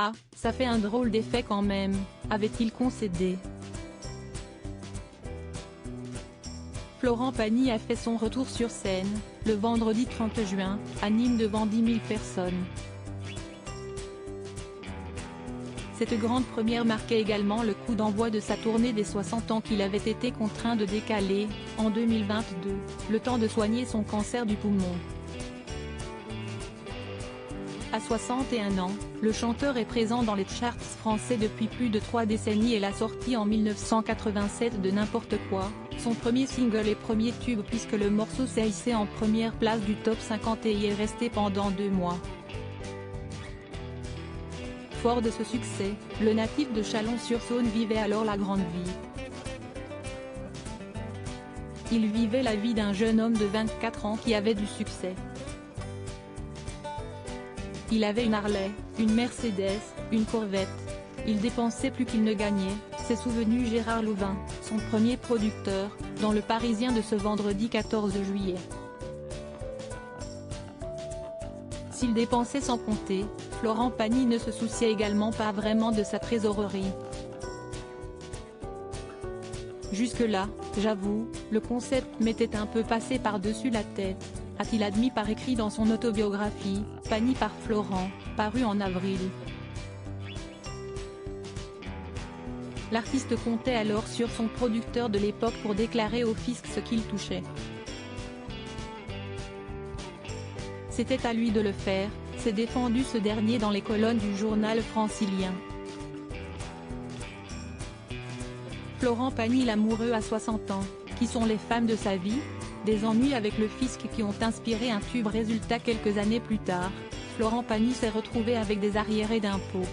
Ah, ça fait un drôle d'effet quand même, avait-il concédé. Florent Pagny a fait son retour sur scène, le vendredi 30 juin, à Nîmes devant 10 000 personnes. Cette grande première marquait également le coup d'envoi de sa tournée des 60 ans qu'il avait été contraint de décaler, en 2022, le temps de soigner son cancer du poumon. À 61 ans, le chanteur est présent dans les charts français depuis plus de 3 décennies et l'a sorti en 1987 de N'importe quoi, son premier single et premier tube puisque le morceau s'est hissé en première place du top 50 et y est resté pendant 2 mois. Fort de ce succès, le natif de Chalon-sur-Saône vivait alors la grande vie. Il vivait la vie d'un jeune homme de 24 ans qui avait du succès. Il avait une Harley, une Mercedes, une Corvette. Il dépensait plus qu'il ne gagnait, s'est souvenu Gérard Louvain, son premier producteur, dans Le Parisien de ce vendredi 14 juillet. S'il dépensait sans compter, Florent Pagny ne se souciait également pas vraiment de sa trésorerie. Jusque-là, j'avoue, le concept m'était un peu passé par-dessus la tête, a-t-il admis par écrit dans son autobiographie, Pagny par Florent, parue en avril. L'artiste comptait alors sur son producteur de l'époque pour déclarer au fisc ce qu'il touchait. C'était à lui de le faire, s'est défendu ce dernier dans les colonnes du journal francilien. Florent Pagny l'amoureux à 60 ans, qui sont les femmes de sa vie? Des ennuis avec le fisc qui ont inspiré un tube. Résultat, quelques années plus tard, Florent Pagny s'est retrouvé avec des arriérés d'impôts.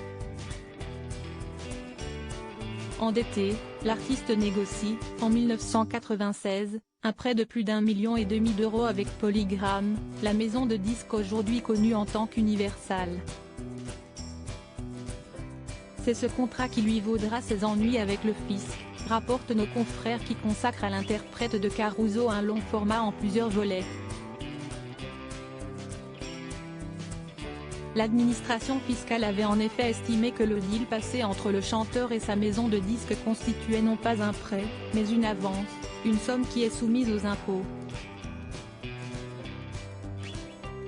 Endetté, l'artiste négocie, en 1996, un prêt de plus d'1,5 million d'euros avec Polygram, la maison de disques aujourd'hui connue en tant qu'Universal. C'est ce contrat qui lui vaudra ses ennuis avec le fisc, rapportent nos confrères qui consacrent à l'interprète de Caruso un long format en plusieurs volets. L'administration fiscale avait en effet estimé que le deal passé entre le chanteur et sa maison de disques constituait non pas un prêt, mais une avance, une somme qui est soumise aux impôts.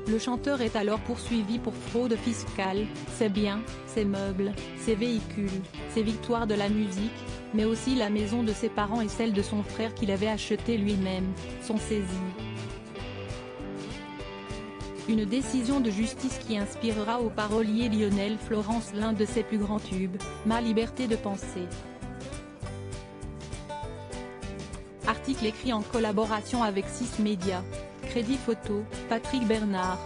Le chanteur est alors poursuivi pour fraude fiscale, ses biens, ses meubles, ses véhicules, ses victoires de la musique, mais aussi la maison de ses parents et celle de son frère qu'il avait achetée lui-même, sont saisies. Une décision de justice qui inspirera au parolier Lionel Florence l'un de ses plus grands tubes, Ma liberté de penser. Article écrit en collaboration avec 6 Médias. Crédit photo, Patrick Bernard.